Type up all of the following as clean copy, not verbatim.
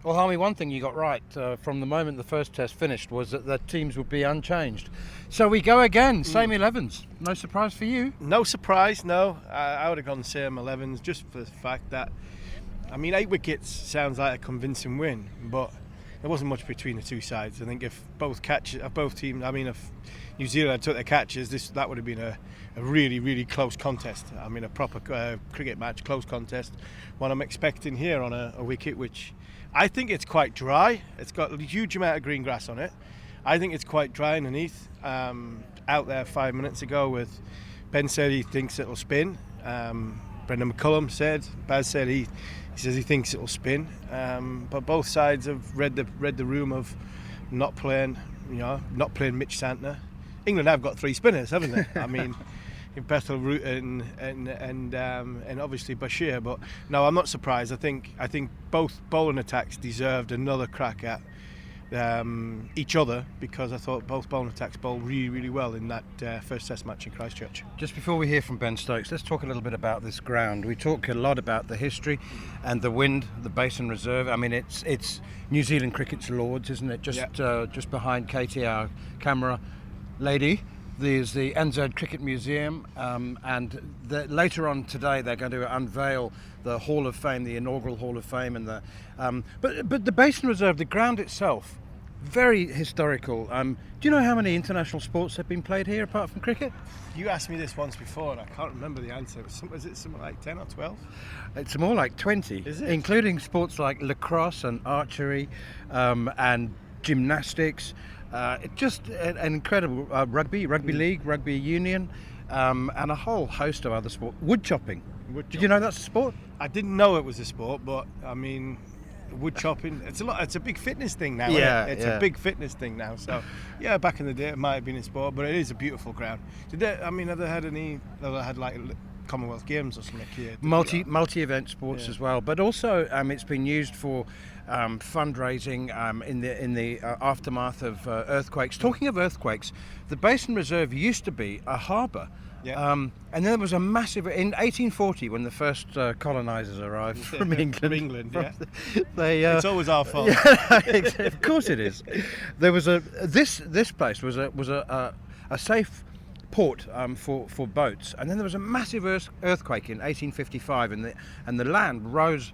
Well, Harmy, one thing you got right from the moment the first test finished was that the teams would be unchanged. So we go again, same 11s. No surprise for you? No surprise, no. I would have gone same 11s just for the fact that, 8 wickets sounds like a convincing win, but there wasn't much between the two sides. I think if both teams, if New Zealand had took their catches, that would have been a really, really close contest. A proper cricket match, close contest. What I'm expecting here on a wicket, which I think it's quite dry. It's got a huge amount of green grass on it. I think it's quite dry underneath. Out there 5 minutes ago with Ben said he thinks it'll spin. Brendan McCullum said, Baz said he says he thinks it'll spin. But both sides have read the room of not playing Mitch Santner. England have got 3 spinners, haven't they? Bethel Root and obviously Bashir, but no, I'm not surprised. I think both bowling attacks deserved another crack at each other, because I thought both bowling attacks bowled really, really well in that first test match in Christchurch. Just before we hear from Ben Stokes, let's talk a little bit about this ground. We talk a lot about the history and the wind, the Basin Reserve. It's New Zealand cricket's Lords, isn't it? Just behind Katie, our camera lady. There's the NZ Cricket Museum, and later on today they're going to unveil the Hall of Fame, the inaugural Hall of Fame, and but the Basin Reserve, the ground itself, very historical. Do you know how many international sports have been played here apart from cricket? You asked me this once before and I can't remember the answer. Was it something like 10 or 12? It's more like 20, is it? Including sports like lacrosse and archery and gymnastics. It's just an incredible rugby league, rugby union, and a whole host of other sports. Wood chopping. Did you know that's a sport? I didn't know it was a sport, but wood chopping. It's a big fitness thing now. Yeah, isn't it? It's a big fitness thing now. So yeah, back in the day it might have been a sport, but it is a beautiful ground. Have they had like Commonwealth Games or something here? Multi-event sports as well, but also it's been used for fundraising in the aftermath of earthquakes. Talking of earthquakes, the Basin Reserve used to be a harbour. Yeah. And then there was a massive in 1840 when the first colonisers arrived from England. It's always our fault. Of course it is. There was this place was a safe port for boats, and then there was a massive earthquake in 1855, and the land was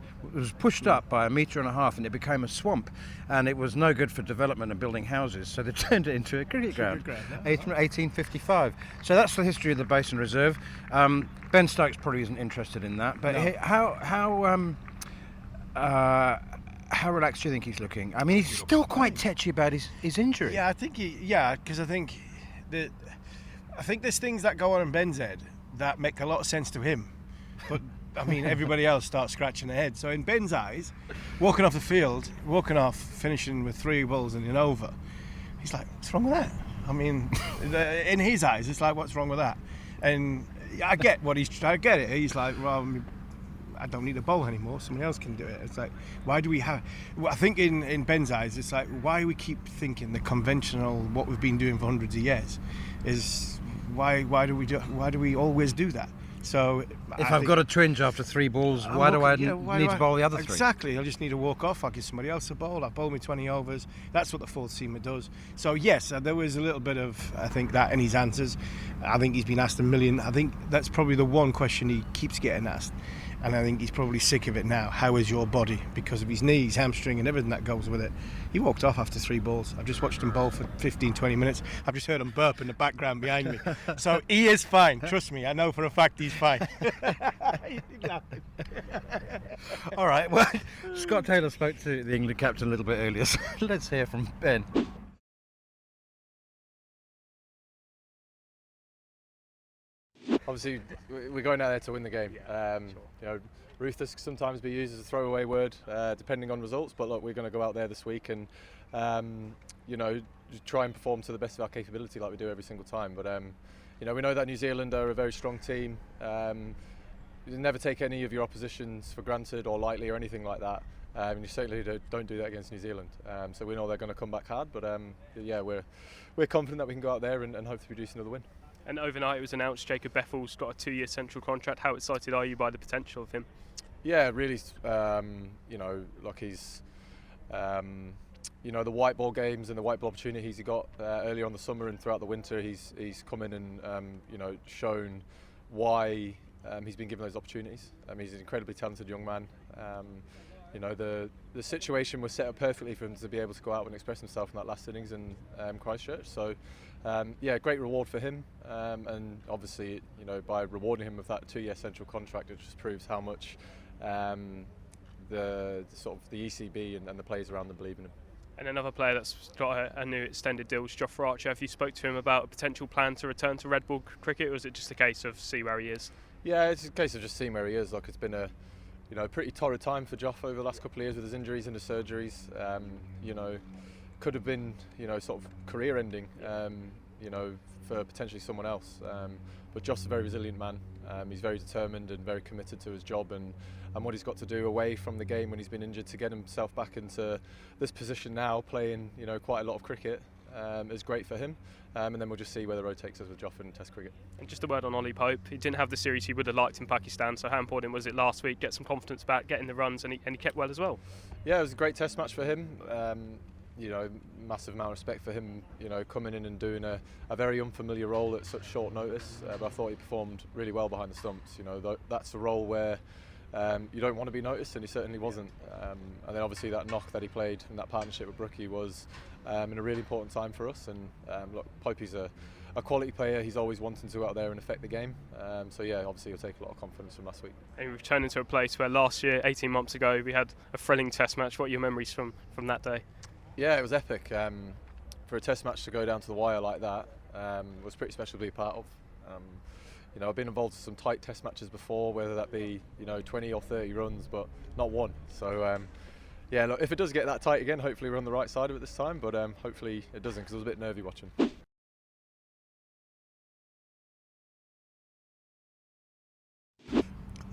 pushed up by 1.5 meters, and it became a swamp, and it was no good for development and building houses, so they turned it into a cricket ground. 1855. So that's the history of the Basin Reserve. Ben Stokes probably isn't interested in that, but no. How relaxed do you think he's looking? He's still quite tetchy about his injury. Yeah, because I think there's things that go on in Ben's head that make a lot of sense to him, but everybody else starts scratching their head. So in Ben's eyes, walking off the field, finishing with 3 balls and an over, he's like, what's wrong with that? In his eyes, it's like, what's wrong with that? And I get it. He's like, well, I don't need a bowl anymore. Somebody else can do it. It's like, why do we have? Well, I think in Ben's eyes, it's like, why do we keep thinking the conventional, what we've been doing for hundreds of years, is why do we always do that? So if I've got a twinge after 3 balls, why do I need to bowl the other 3? Exactly. I just need to walk off. I'll give somebody else a bowl. I'll bowl me 20 overs. That's what the fourth seamer does. So yes, there was a little bit of, I think, that in his answers. I think he's been asked a million. I think that's probably the one question he keeps getting asked. And I think he's probably sick of it now. How is your body? Because of his knees, hamstring and everything that goes with it. He walked off after 3 balls. I've just watched him bowl for 15, 20 minutes. I've just heard him burp in the background behind me. So he is fine. Trust me. I know for a fact he's fine. All right. Well, Scott Taylor spoke to the England captain a little bit earlier. So let's hear from Ben. Obviously, we're going out there to win the game. Ruthless can sometimes be used as a throwaway word, depending on results. But look, we're going to go out there this week and, try and perform to the best of our capability, like we do every single time. But we know that New Zealand are a very strong team. You never take any of your oppositions for granted or lightly or anything like that. You certainly don't do that against New Zealand. So we know they're going to come back hard. But we're confident that we can go out there and hopefully produce another win. And overnight it was announced Jacob Bethel's got a 2-year central contract. How excited are you by the potential of him? Yeah, really. He's You know, the white ball games and the white ball opportunities he got earlier on the summer and throughout the winter, he's come in and you know, shown why he's been given those opportunities. He's an incredibly talented young man. You know, the situation was set up perfectly for him to be able to go out and express himself in that last innings in Christchurch. So yeah, great reward for him, and obviously, you know, by rewarding him with that 2-year central contract, it just proves how much the ECB and the players around them believe in him. And another player that's got a new extended deal is Jofra Archer. Have you spoke to him about a potential plan to return to red ball cricket, or is it just a case of see where he is? Yeah, it's a case of just seeing where he is. Like, it's been a pretty torrid time for Joff over the last couple of years with his injuries and his surgeries. You know, could have been, you know, sort of career ending, you know, for potentially someone else. But Joff's a very resilient man. He's very determined and very committed to his job and what he's got to do away from the game when he's been injured to get himself back into this position now, playing, you know, quite a lot of cricket, is great for him. And then we'll just see where the road takes us with Joff in Test cricket. And just a word on Ollie Pope. He didn't have the series he would have liked in Pakistan, so how important was it last week, get some confidence back, getting the runs, and he kept well as well? Yeah, it was a great Test match for him. You know, massive amount of respect for him, you know, coming in and doing a very unfamiliar role at such short notice. But I thought he performed really well behind the stumps. You know, that's a role where you don't want to be noticed, and he certainly wasn't. And then obviously that knock that he played in that partnership with Brookie was in a really important time for us. And look, Popey's a quality player. He's always wanting to go out there and affect the game. So yeah, obviously he'll take a lot of confidence from last week. And we've returned into a place where last year, 18 months ago, we had a thrilling Test match. What are your memories from that day? Yeah, it was epic. For a Test match to go down to the wire like that was pretty special to be a part of. You know, I've been involved in some tight Test matches before, whether that be, you know, 20 or 30 runs, but not one. So yeah, look, if it does get that tight again, hopefully we're on the right side of it this time, but hopefully it doesn't, because I was a bit nervy watching.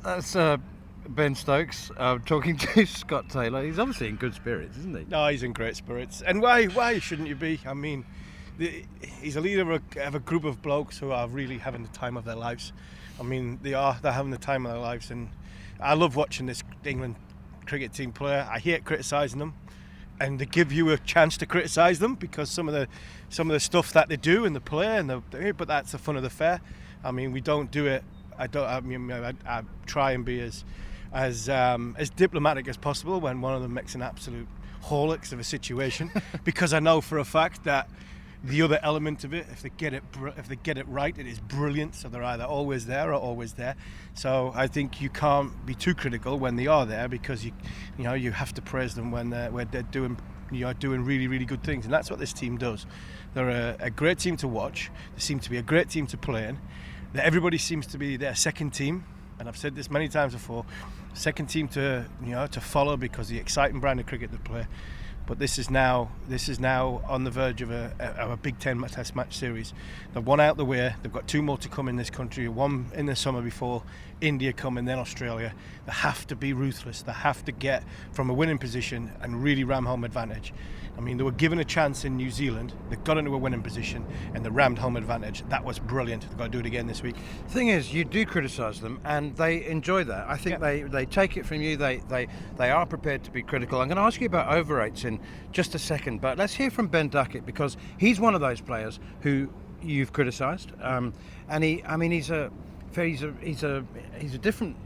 That's Ben Stokes talking to Scott Taylor. He's obviously in good spirits, isn't he? No, he's in great spirits. And why shouldn't you be? I mean, he's a leader of a group of blokes who are really having the time of their lives. I mean, they're having the time of their lives, and I love watching this England cricket team play. I hate criticising them, and they give you a chance to criticise them because some of the stuff that they do and the play but that's the fun of the fair. I mean, we don't do it. I try and be as diplomatic as possible when one of them makes an absolute horlicks of a situation, because I know for a fact that the other element of it, if they get it right, it is brilliant. So they're either always there or always there. So I think you can't be too critical when they are there, because you have to praise them when they're doing really, really good things, and that's what this team does. They're a great team to watch. They seem to be a great team to play in. That everybody seems to be their second team, and I've said this many times before. Second team to follow because of the exciting brand of cricket they play. But this is now on the verge of a Big Ten Test match series. They've one out the way. They've got two more to come in this country. One in the summer before India come, and then Australia. They have to be ruthless. They have to get from a winning position and really ram home advantage. I mean, they were given a chance in New Zealand. They got into a winning position and they rammed home advantage. That was brilliant. They've got to do it again this week. The thing is, you do criticise them, and they enjoy that. I think they take it from you. They are prepared to be critical. I'm going to ask you about over rates in just a second, but let's hear from Ben Duckett, because he's one of those players who you've criticised, and he's a different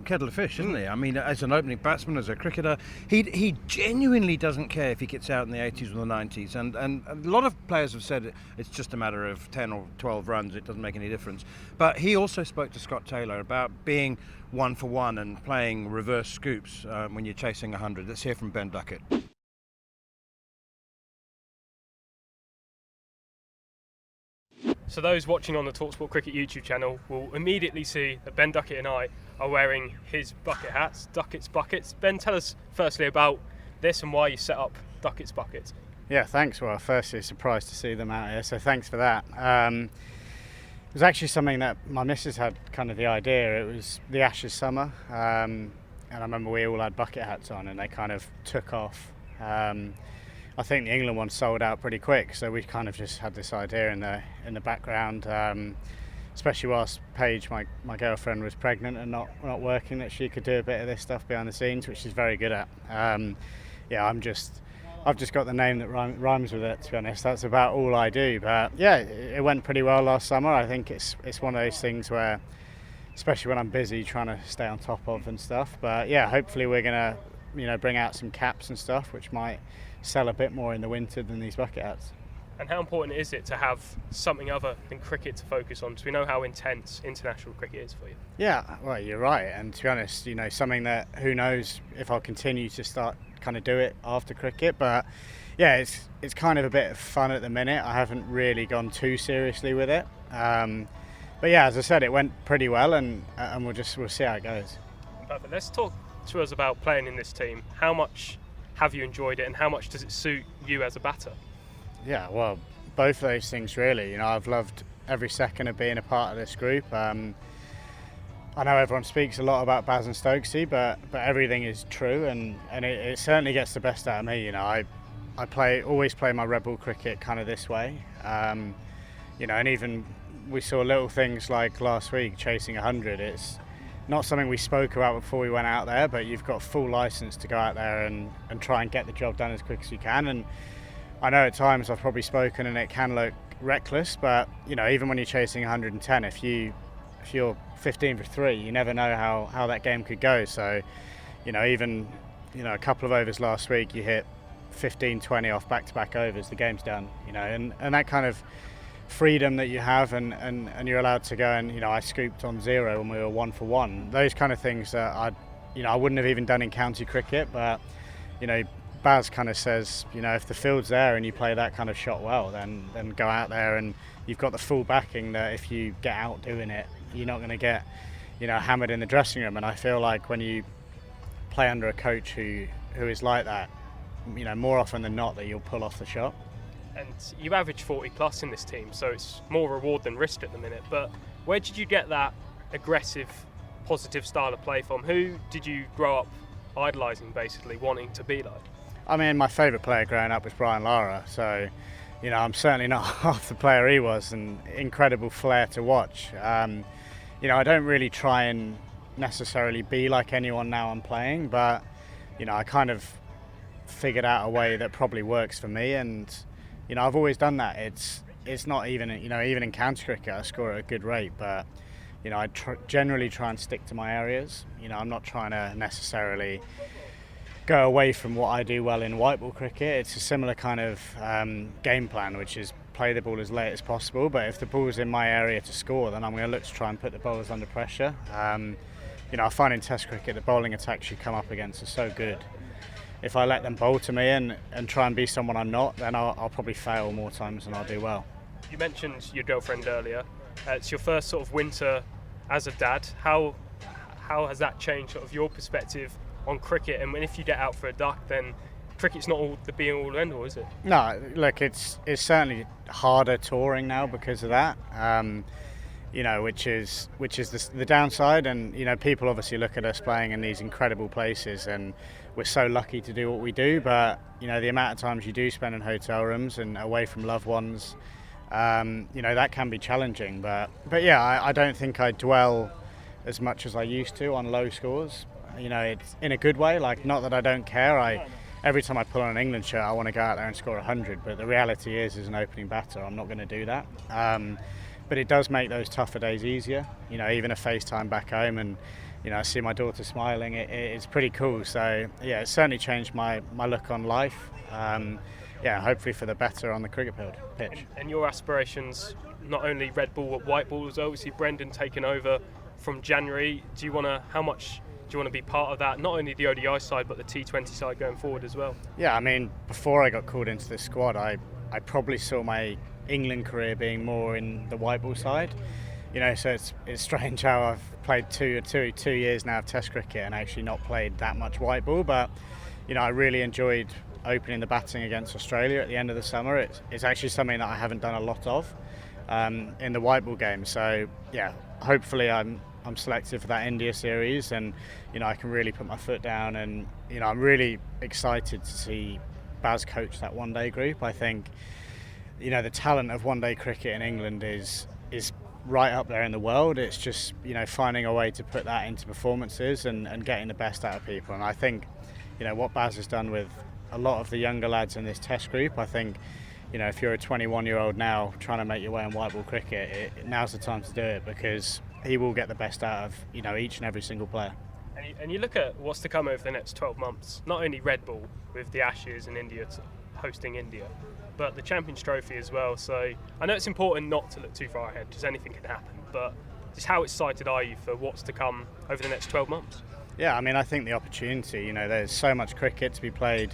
kettle of fish, isn't he? I mean, as an opening batsman, as a cricketer, he genuinely doesn't care if he gets out in the 80s or the 90s, and a lot of players have said it's just a matter of 10 or 12 runs, it doesn't make any difference. But he also spoke to Scott Taylor about being one for one and playing reverse scoops when you're chasing 100. Let's hear from Ben Duckett. So those watching on the talkSPORT Cricket YouTube channel will immediately see that Ben Duckett and I are wearing his bucket hats, Duckett's Buckets. Ben, tell us firstly about this and why you set up Duckett's Buckets. Yeah, thanks. Well, firstly, surprised to see them out here, so thanks for that. It was actually something that my missus had kind of the idea. It was the Ashes summer, and I remember we all had bucket hats on, and they kind of took off. I think the England one sold out pretty quick, so we kind of just had this idea in the background. especially whilst Paige, my girlfriend, was pregnant and not working, that she could do a bit of this stuff behind the scenes, which she's very good at. I've just got the name that rhymes with it, to be honest. That's about all I do. But yeah, it went pretty well last summer. I think it's one of those things where, especially when I'm busy, trying to stay on top of and stuff. But yeah, hopefully we're gonna, bring out some caps and stuff, which might sell a bit more in the winter than these bucket hats. And how important is it to have something other than cricket to focus on? Because we know how intense international cricket is for you. Yeah, well, you're right. And to be honest, something that who knows if I'll continue to start kind of do it after cricket. But yeah, it's kind of a bit of fun at the minute. I haven't really gone too seriously with it. But yeah, as I said, it went pretty well, and we'll see how it goes. Perfect. Let's talk to us about playing in this team. How much have you enjoyed it, and how much does it suit you as a batter? Yeah, well, both of those things really. I've loved every second of being a part of this group. I know everyone speaks a lot about Basin Stokesy, but everything is true, and it certainly gets the best out of me. I always play my red ball cricket kind of this way. And even we saw little things like last week chasing 100. It's not something we spoke about before we went out there, but you've got full license to go out there and try and get the job done as quick as you can. And I know at times I've probably spoken and it can look reckless, but even when you're chasing 110, if you're 15 for 3, you never know how that game could go. So even a couple of overs last week, you hit 15-20 off back-to-back overs, the game's done. And that kind of freedom that you have, and you're allowed to go, and I scooped on 0 when we were 1 for 1. Those kind of things that I wouldn't have even done in county cricket, but Baz kind of says, if the field's there and you play that kind of shot well, then go out there, and you've got the full backing that if you get out doing it, you're not going to get, hammered in the dressing room. And I feel like when you play under a coach who is like that, more often than not, that you'll pull off the shot. And you average 40 plus in this team, so it's more reward than risk at the minute. But where did you get that aggressive, positive style of play from? Who did you grow up idolising, basically, wanting to be like? I mean, my favourite player growing up was Brian Lara, so I'm certainly not half the player he was, and incredible flair to watch. I don't really try and necessarily be like anyone now I'm playing, but I kind of figured out a way that probably works for me, and I've always done that. It's not even even in county cricket I score at a good rate, but I generally try and stick to my areas. I'm not trying to necessarily go away from what I do well in white ball cricket. It's a similar kind of game plan, which is play the ball as late as possible, but if the ball's in my area to score, then I'm going to look to try and put the bowlers under pressure. I find in Test cricket the bowling attacks you come up against are so good. If I let them bowl to me and try and be someone I'm not, then I'll probably fail more times than I'll do well. You mentioned your girlfriend earlier. It's your first sort of winter as a dad. How has that changed sort of your perspective on cricket? And if you get out for a duck, then cricket's not all the be all end all, is it? No, look, it's certainly harder touring now because of that. Which is the downside, and people obviously look at us playing in these incredible places, and we're so lucky to do what we do. But the amount of times you do spend in hotel rooms and away from loved ones, that can be challenging. But yeah, I don't think I dwell as much as I used to on low scores. It's in a good way. Like, not that I don't care. Every time I pull on an England shirt, I want to go out there and score 100. But the reality is, as an opening batter, I'm not going to do that. But it does make those tougher days easier. Even a FaceTime back home, and I see my daughter smiling. It's pretty cool. So yeah, it's certainly changed my look on life. Hopefully for the better on the cricket pitch. And your aspirations, not only red ball but white ball as well. We see Brendan taking over from January. How much do you want to be part of that? Not only the ODI side but the T20 side going forward as well. Yeah, I mean, before I got called into this squad, I probably saw my England career being more in the white ball side. So it's strange how I've played two years now of Test cricket and actually not played that much white ball. But I really enjoyed opening the batting against Australia at the end of the summer. It's actually something that I haven't done a lot of in the white ball game. So yeah, hopefully I'm selected for that India series, and I can really put my foot down, and I'm really excited to see Baz coach that one day group. I think the talent of one day cricket in England is right up there in the world. It's just, finding a way to put that into performances and getting the best out of people. And I think, what Baz has done with a lot of the younger lads in this test group, I think, if you're a 21-year-old now trying to make your way in white ball cricket, now's the time to do it, because he will get the best out of, each and every single player. And you look at what's to come over the next 12 months, not only Red Bull with the Ashes and India hosting India, but the Champions Trophy as well. So I know it's important not to look too far ahead, because anything can happen, but just how excited are you for what's to come over the next 12 months? Yeah, I think the opportunity, there's so much cricket to be played,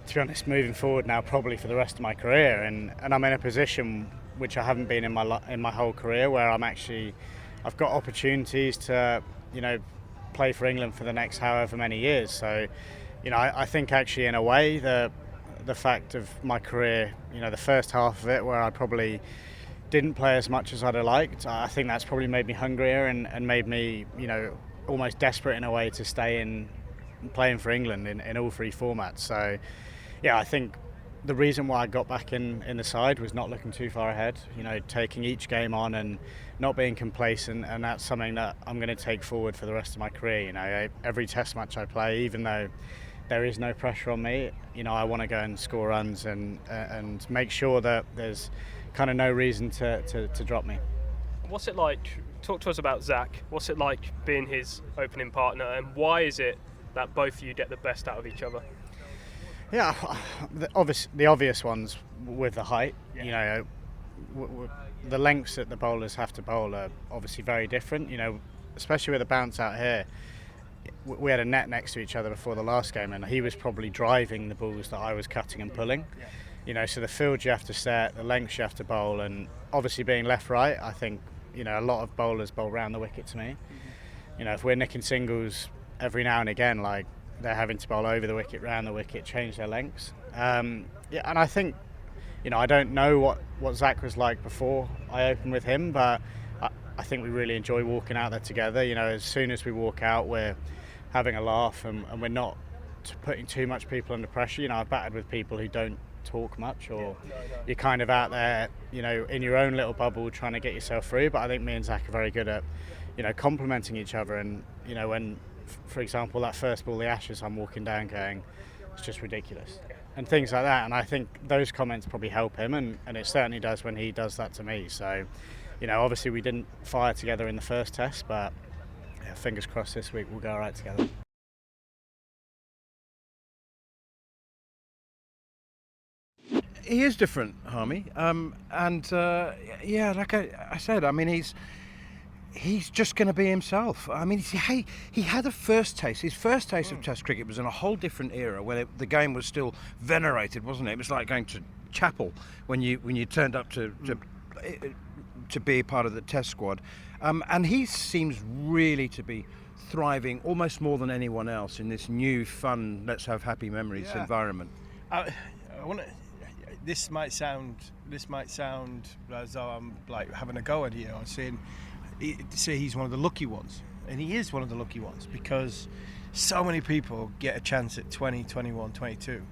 to be honest, moving forward now probably for the rest of my career, and I'm in a position which I haven't been in my whole career, where I've got opportunities to, play for England for the next however many years. So, I think actually in a way the fact of my career, the first half of it where I probably didn't play as much as I'd have liked, I think that's probably made me hungrier and made me, almost desperate in a way to stay in playing for England in all three formats. So, yeah, I think the reason why I got back in the side was not looking too far ahead, taking each game on and not being complacent, and that's something that I'm going to take forward for the rest of my career. Every test match I play, even though there is no pressure on me, I want to go and score runs and make sure that there's kind of no reason to drop me. What's it like? Talk to us about Zach. What's it like being his opening partner, and why is it that both of you get the best out of each other? Yeah, the obvious ones with the height. Yeah. The lengths that the bowlers have to bowl are obviously very different. Especially with the bounce out here. We had a net next to each other before the last game, and he was probably driving the balls that I was cutting and pulling. Yeah. So the field you have to set, the lengths you have to bowl, and obviously being left-right, I think a lot of bowlers bowl round the wicket to me. Mm-hmm. If we're nicking singles every now and again, like they're having to bowl over the wicket, round the wicket, change their lengths. And I think, I don't know what Zach was like before I opened with him, but I think we really enjoy walking out there together. As soon as we walk out, we're having a laugh and we're not putting too much people under pressure. I've batted with people who don't talk much, or you're kind of out there, in your own little bubble trying to get yourself through. But I think me and Zach are very good at, complementing each other. And, when, for example, that first ball, the Ashes, I'm walking down going, it's just ridiculous. And things like that. And I think those comments probably help him, and it certainly does when he does that to me. So, obviously we didn't fire together in the first test, but fingers crossed this week we'll go all right together. He is different, Harmy, like I said, he's just going to be himself. He had a first taste. His first taste of Test cricket was in a whole different era, where the game was still venerated, wasn't it? It was like going to chapel when you turned up to be part of the Test squad, and he seems really to be thriving almost more than anyone else in this new, fun, let's have happy memories environment. I want to. This might sound as though I'm like having a go at you. I'm saying he's one of the lucky ones, and he is one of the lucky ones, because so many people get a chance at 20, 21, 22,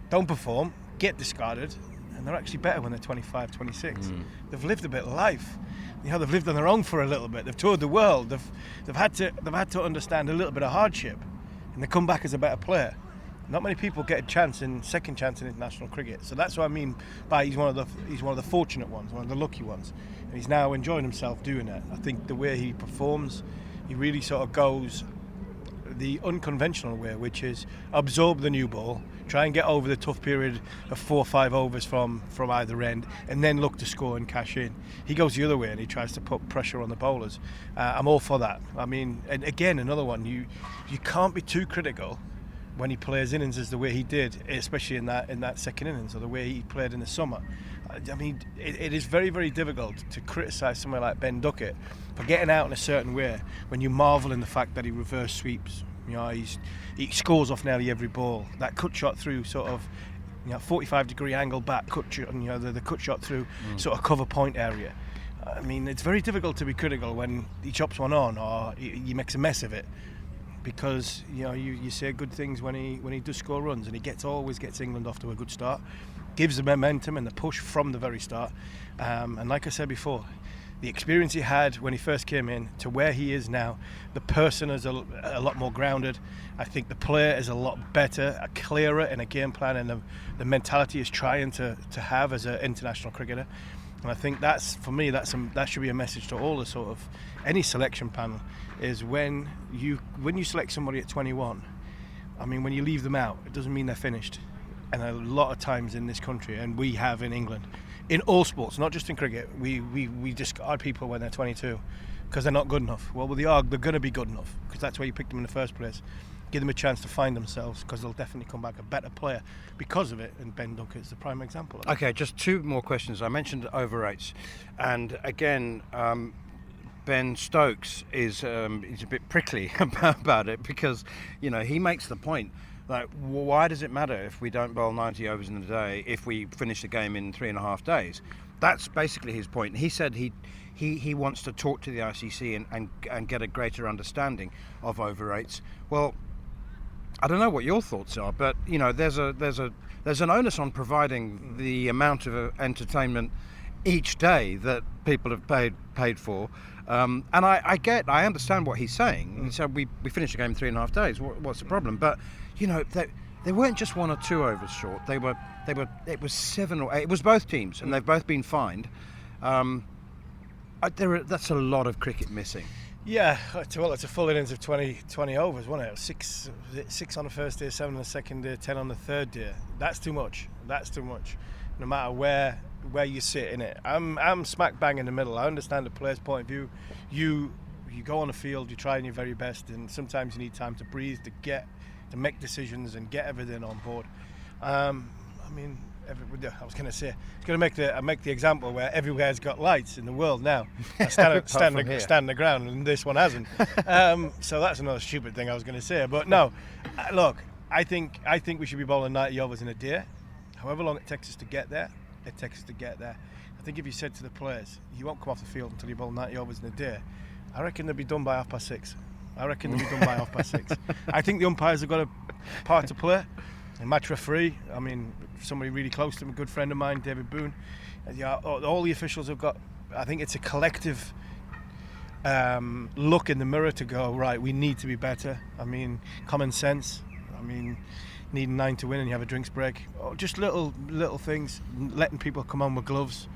don't perform, get discarded, and they're actually better when they're 25, 26. They've lived a bit of life. They've lived on their own for a little bit. They've toured the world. They've had to understand a little bit of hardship, and they come back as a better player. Not many people get a second chance in international cricket. So that's what I mean by he's one of the fortunate ones, one of the lucky ones. And he's now enjoying himself doing that. I think the way he performs, he really sort of goes the unconventional way, which is absorb the new ball, try and get over the tough period of 4 or 5 overs from either end, and then look to score and cash in. He goes the other way and he tries to put pressure on the bowlers. I'm all for that. And again, another one, you can't be too critical when he plays innings the way he did, especially in that second innings, or the way he played in the summer. It is very, very difficult to criticise someone like Ben Duckett for getting out in a certain way when you marvel in the fact that he reverse sweeps. He scores off nearly every ball. That cut shot through sort of 45-degree angle back cut shot, the cut shot through sort of cover point area. It's very difficult to be critical when he chops one on or he makes a mess of it. Because you say good things when he does score runs, and he always gets England off to a good start, gives the momentum and the push from the very start, and like I said before, the experience he had when he first came in to where he is now. The person is a lot more grounded. I think the player is a lot better, clearer in a game plan, and the mentality is trying to have as an international cricketer. And I think that's, for me, that should be a message to all the sort of any selection panel, is when you select somebody at 21, I mean, when you leave them out, it doesn't mean they're finished. And a lot of times in this country, and we have in England, in all sports, not just in cricket, we discard people when they're 22 because they're not good enough. Well, they're going to be good enough because that's where you picked them in the first place. Give them a chance to find themselves, because they'll definitely come back a better player because of it, and Ben Duckett is the prime example of it. Okay, just two more questions. I mentioned over-rates, and again, Ben Stokes is a bit prickly about it, because he makes the point, like, why does it matter if we don't bowl 90 overs in a day if we finish the game in 3.5 days? That's basically his point. He said he wants to talk to the ICC and get a greater understanding of over-rates. Well, I don't know what your thoughts are, but there's an onus on providing the amount of entertainment each day that people have paid for, and I understand what he's saying. He said we finished the game in 3.5 days. What's the problem? But they weren't just 1 or 2 overs short. It was 7 or 8. It was both teams, and they've both been fined. That's a lot of cricket missing. Yeah, well, it's a full innings of 20 overs, wasn't it? 6 on the first day, 7 on the second day, 10 on the third day. That's too much. No matter where you sit in it. I'm smack bang in the middle. I understand the player's point of view. You go on the field, you try your very best, and sometimes you need time to breathe, to make decisions and get everything on board. I was going to say, it's going to make the example where everywhere's got lights in the world now. I stand on the ground, and this one hasn't. So that's another stupid thing I was going to say. But no, look, I think we should be bowling 90 overs in a day. However long it takes us to get there, it takes us to get there. I think if you said to the players, you won't come off the field until you bowl 90 overs in a day, I reckon they'll be done by 6:30. I think the umpires have got a part to play. A match referee, I mean, somebody really close to him, a good friend of mine, David Boone. All the officials have got, I think it's a collective look in the mirror to go, right, we need to be better. I mean, common sense. I mean, needing 9 to win and you have a drinks break. Just little things, letting people come on with gloves.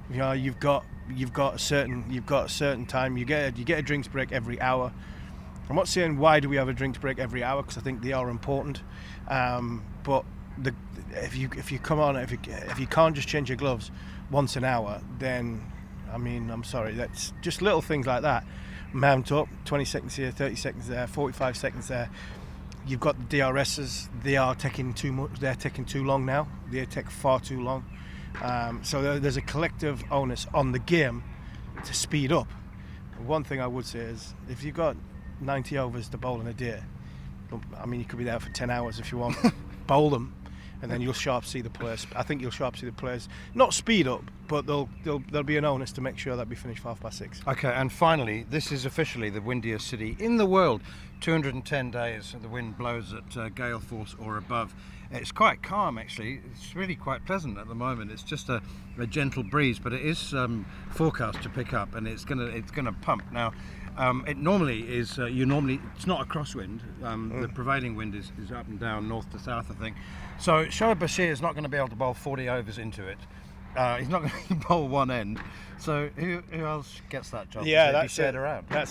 You've got a certain time. You get a drinks break every hour. I'm not saying why do we have a drinks break every hour, because I think they are important. But if you come on, if you can't just change your gloves once an hour, then I mean, I'm sorry. That's just little things like that. Mount up, 20 seconds here, 30 seconds there, 45 seconds there. You've got the DRSs. They are taking too much. They're taking too long now. They take far too long. So there's a collective onus on the game to speed up. One thing I would say is, if you've got 90 overs to bowl in a day, I mean, you could be there for 10 hours if you want. Bowl them, and then you'll sharp see the players. I think you'll sharp see the players not speed up, but there'll be an onus to make sure that we finish 6:30. Okay, and finally, this is officially the windiest city in the world. 210 days the wind blows at gale force or above. It's quite calm, actually. It's really quite pleasant at the moment. It's just a gentle breeze, but it is forecast to pick up, and it's gonna pump now. It normally is. It's not a crosswind. The prevailing wind is up and down, north to south, I think. So Shoaib Bashir is not going to be able to bowl 40 overs into it. He's not going to bowl one end. So who else gets that job? Yeah, that's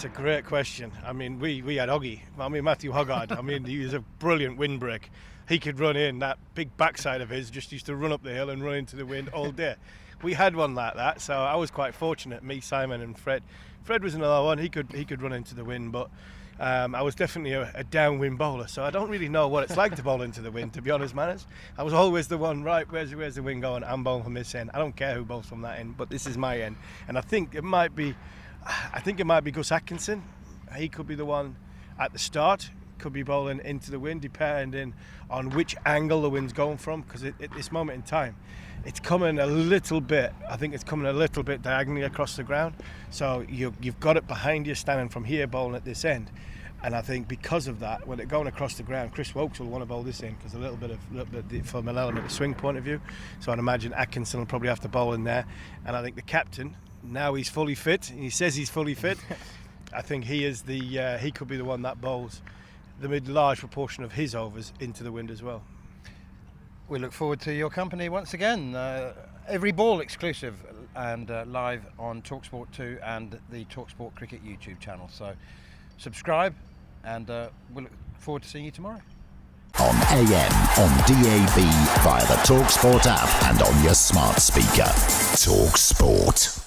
a great question. I mean, we had Hoggy. I mean, Matthew Hoggard. I mean, he was a brilliant windbreak. He could run in. That big backside of his just used to run up the hill and run into the wind all day. We had one like that, so I was quite fortunate. Me, Simon, and Fred. Fred was another one. He could run into the wind, but I was definitely a downwind bowler, so I don't really know what it's like to bowl into the wind, to be honest, Manners. I was always the one, right, where's the wind going? I'm bowling from this end. I don't care who bowls from that end, but this is my end. And I think it might be Gus Atkinson. He could be the one at the start, could be bowling into the wind, depending on which angle the wind's going from, because at this moment in time, it's coming a little bit, I think it's coming a little bit diagonally across the ground. So you've got it behind you, standing from here, bowling at this end. And I think because of that, when it's going across the ground, Chris Wokes will want to bowl this in, because a little bit from an element of swing point of view. So I'd imagine Atkinson will probably have to bowl in there. And I think the captain, now he's fully fit. He says he's fully fit. I think he is he could be the one that bowls the large proportion of his overs into the wind as well. We look forward to your company once again. Every ball exclusive and live on talkSPORT 2 and the talkSPORT Cricket YouTube channel. So subscribe, and we look forward to seeing you tomorrow. On AM, on DAB, via the talkSPORT app and on your smart speaker. talkSPORT.